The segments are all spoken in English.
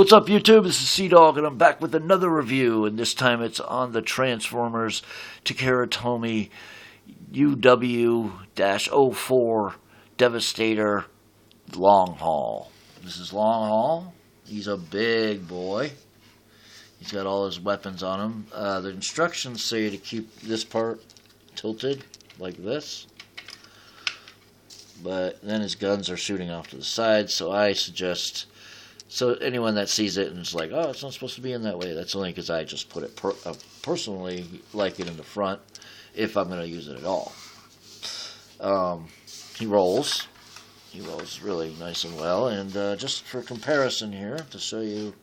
What's up, YouTube? This is Sea-Dog, and I'm back with another review, and this time it's on the Transformers TakaraTomy UW-04 Devastator Long Haul. This is Long Haul. He's a big boy. He's got all his weapons on him. The instructions say to keep this part tilted like this, but then his guns are shooting off to the side, so I suggest... So anyone that sees it and is like, oh, it's not supposed to be in that way, that's only because I just put it personally like it in the front, if I'm going to use it at all. He rolls. He rolls really nice and well. And just for comparison here, to show you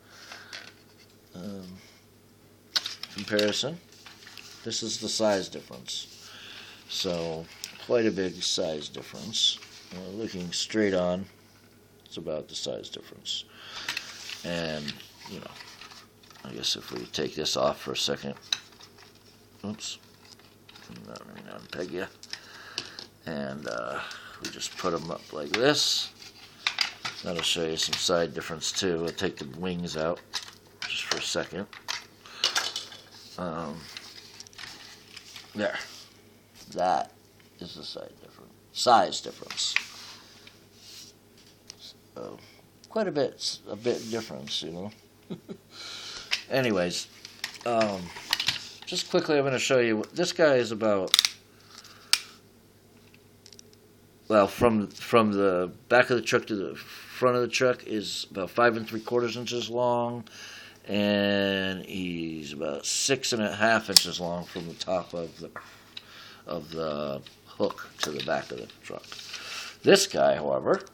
comparison, this is the size difference. So quite a big size difference. Looking straight on, it's about the size difference. And, you know, I guess if we take this off for a second, oops, not really unpeg you, and we just put them up like this. That'll show you some side difference too. I'll take the wings out just for a second. There, that is the size difference. So quite a bit difference, you know. Anyways, just quickly, I'm going to show you what this guy is about. Well, from the back of the truck to the front of the truck is about 5 3/4 inches long, and he's about 6.5 inches long from the top of the hook to the back of the truck. This guy, however,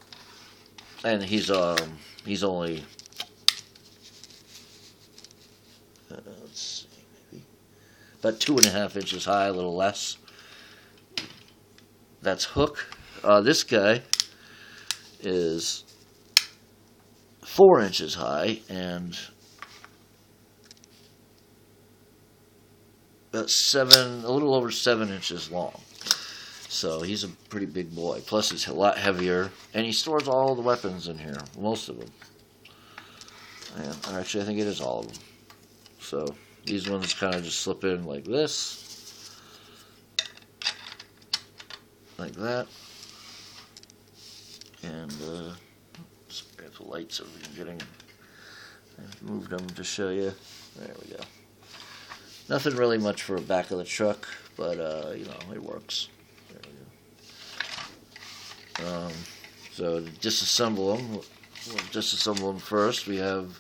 and he's only let's see, maybe about 2.5 inches high, a little less. That's hook. This guy is 4 inches high and about a little over 7 inches long. So he's a pretty big boy. Plus he's a lot heavier, and he stores all the weapons in here, most of them. And actually, I think it is all of them. So these ones kind of just slip in like this, like that. And just grab the lights so we can get in. I've moved them to show you. There we go. Nothing really much for the back of the truck, but you know, it works. So to disassemble them, we'll disassemble them first. We have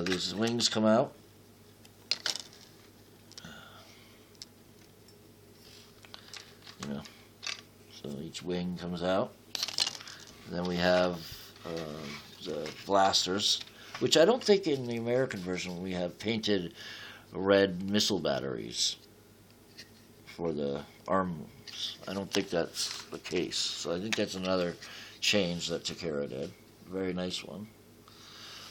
these wings come out. You know, so each wing comes out. And then we have the blasters, which I don't think in the American version we have painted red missile batteries for the arms. I don't think that's the case. So I think that's another change that Takara did. Very nice one.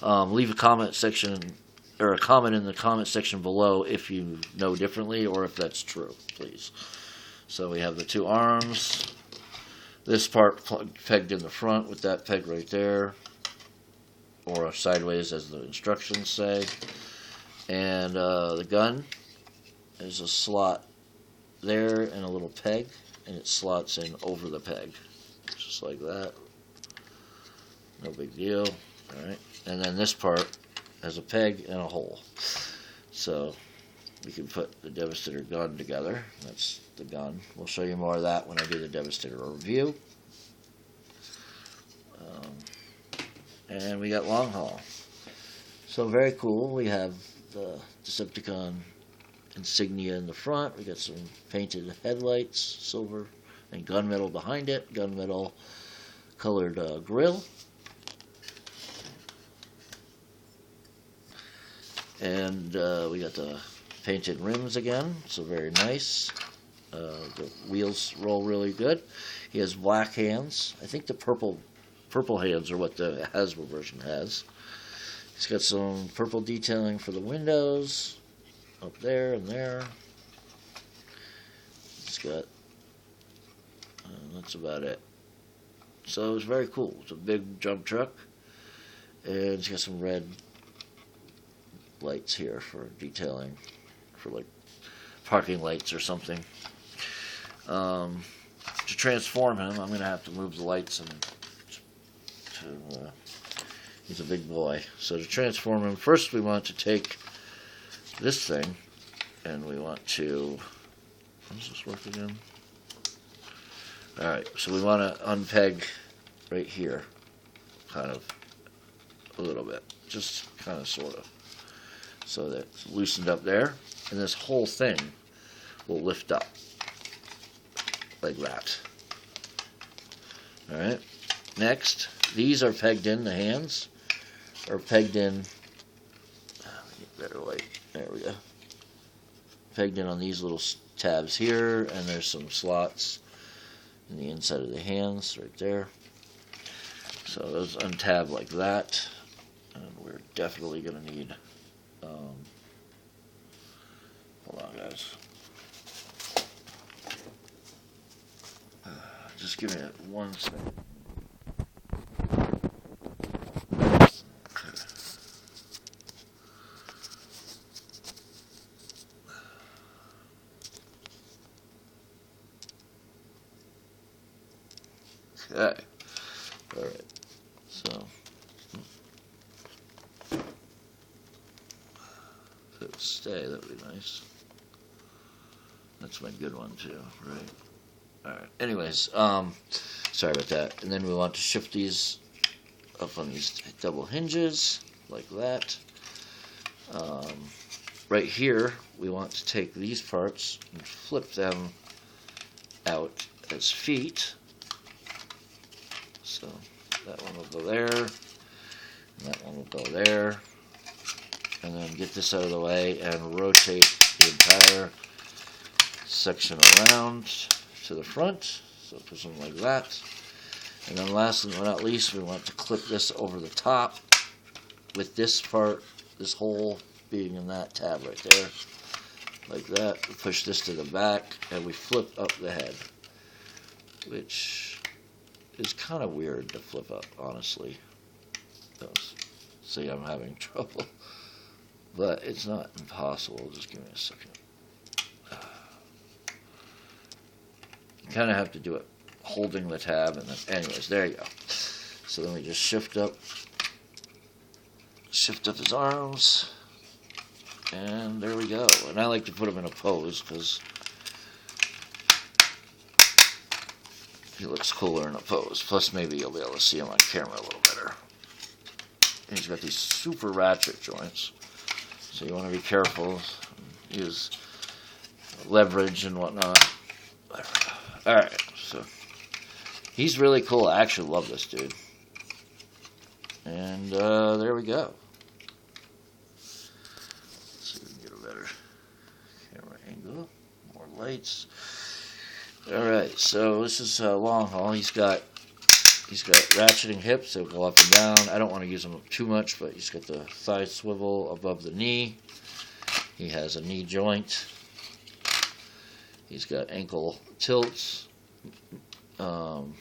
Leave a comment section, or a comment in the comment section below if you know differently or if that's true, please. So we have the two arms. This part pegged in the front with that peg right there, or sideways as the instructions say. And the gun is a slot there and a little peg, and it slots in over the peg, just like that. No big deal. Alright, and then this part has a peg and a hole, so we can put the Devastator gun together. That's the gun. We'll show you more of that when I do the Devastator review. And we got Long Haul. So very cool. We have the Decepticon insignia in the front. We got some painted headlights, silver, and gunmetal behind it. Gunmetal colored grill. And we got the painted rims again, so very nice. The wheels roll really good. He has black hands. I think the purple hands are what the Hasbro version has. He's got some purple detailing for the windows, up there and there. It's got, that's about it. So it was very cool. It's a big jump truck, And it's got some red lights here for detailing, for like parking lights or something. To transform him, I'm going to have to move the lights and he's a big boy. So to transform him, first we want to take this thing and we want to, how does this work again? Alright, so we want to unpeg right here, kind of, a little bit, just kind of, sort of, so that it's loosened up there, and this whole thing will lift up, like that. Alright, next, these are pegged in, the hands are pegged in, better light, there we go, pegged in on these little tabs here, and there's some slots in the inside of the hands right there. So those untab like that, and we're definitely going to need, hold on guys, just give me 1 second. Okay, alright, so if it would stay, that would be nice. That's my good one too, right? Alright, anyways, sorry about that. And then we want to shift these up on these double hinges, like that. Right here, we want to take these parts and flip them out as feet. So that one will go there, and that one will go there, and then get this out of the way and rotate the entire section around to the front, so it puts them like that. And then last but not least, we want to clip this over the top with this part, this hole being in that tab right there, like that. We push this to the back, and we flip up the head, which is kind of weird to flip up, honestly. See, I'm having trouble, but it's not impossible. Just give me a second. You kind of have to do it holding the tab, and then, anyways, there you go. So then we just shift up his arms, and there we go. And I like to put him in a pose because he looks cooler in a pose. Plus, maybe you'll be able to see him on camera a little better. And he's got these super ratchet joints, so you want to be careful. Use leverage and whatnot. Alright, so he's really cool. I actually love this dude. And there we go. Let's see if we can get a better camera angle. More lights. Alright, so this is Long-Haul. He's got ratcheting hips that go up and down. I don't want to use them too much, but he's got the thigh swivel above the knee. He has a knee joint. He's got ankle tilts. And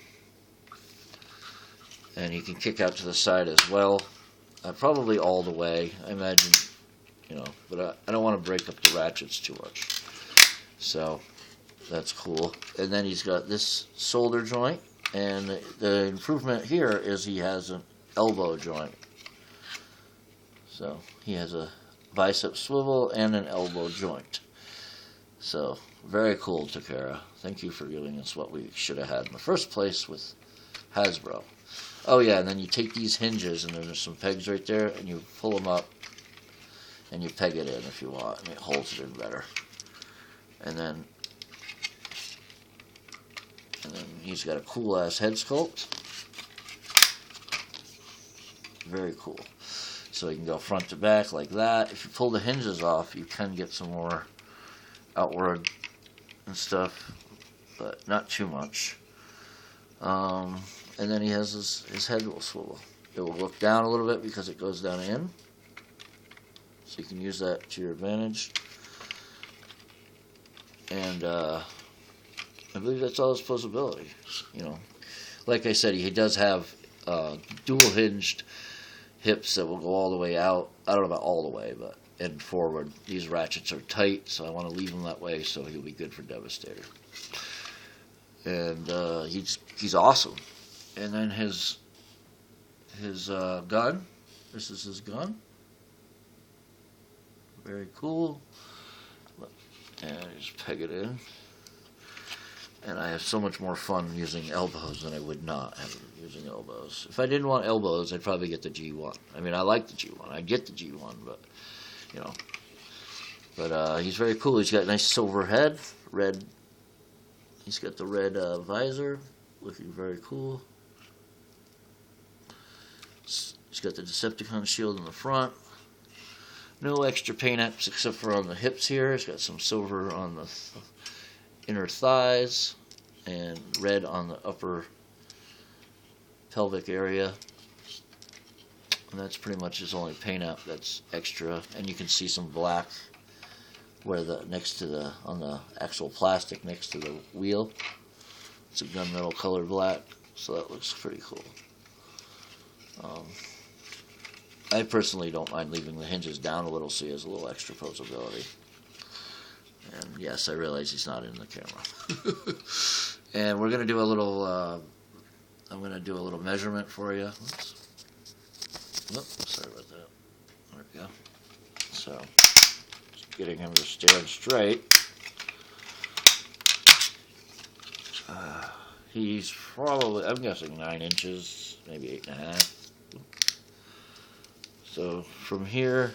he can kick out to the side as well. Probably all the way, I imagine, but I don't want to break up the ratchets too much. So that's cool. And then he's got this shoulder joint, and the improvement here is he has an elbow joint. So he has a bicep swivel and an elbow joint. So very cool, Takara. Thank you for giving us what we should have had in the first place with Hasbro. Oh yeah, and then you take these hinges, and there's some pegs right there, and you pull them up, and you peg it in if you want, and it holds it in better. And then he's got a cool ass head sculpt. Very cool. So you can go front to back like that. If you pull the hinges off, you can get some more outward and stuff, but not too much. And then he has his head will swivel. It will look down a little bit because it goes down in. So you can use that to your advantage. And I believe that's all his possibility. Like I said, he does have dual hinged hips that will go all the way out. I don't know about all the way, but and forward. These ratchets are tight, so I want to leave him that way so he'll be good for Devastator. And he's awesome. And then his gun. This is his gun. Very cool. And I just peg it in. And I have so much more fun using elbows than I would not have using elbows. If I didn't want elbows, I'd probably get the G1. I mean, I like the G1. I'd get the G1, but, you know. But he's very cool. He's got a nice silver head, red. He's got the red visor, looking very cool. He's got the Decepticon shield in the front. No extra paint apps except for on the hips here. He's got some silver on the inner thighs and red on the upper pelvic area. And that's pretty much his only paint app that's extra. And you can see some black where next to the on the actual plastic next to the wheel. It's a gunmetal colored black, so that looks pretty cool. I personally don't mind leaving the hinges down a little so he has a little extra posability. And yes, I realize he's not in the camera. And we're gonna do a little. I'm gonna do a little measurement for you. Oops. Oops, sorry about that. There we go. So, just getting him to stand straight. He's probably, I'm guessing 9 inches, maybe 8.5. So from here,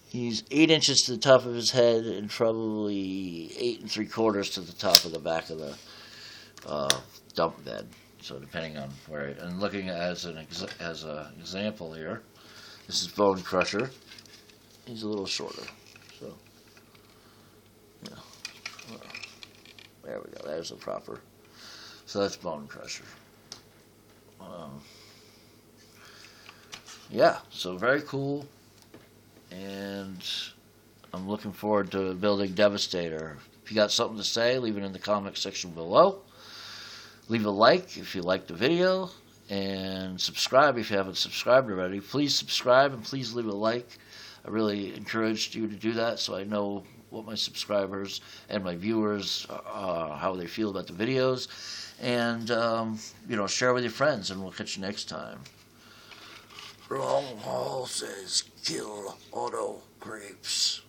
he's 8 inches to the top of his head and probably 8 3/4 to the top of the back of the dump bed. So depending on where, and looking as an example here, this is Bone Crusher. He's a little shorter. So yeah, there we go. There's a proper. So that's Bone Crusher. Yeah, so very cool, and I'm looking forward to building Devastator. If you got something to say, leave it in the comment section below. Leave a like if you liked the video, and subscribe if you haven't subscribed already. Please subscribe and please leave a like. I really encouraged you to do that so I know what my subscribers and my viewers, how they feel about the videos. And, you know, share with your friends, and we'll catch you next time. Long Haul says, kill auto creeps.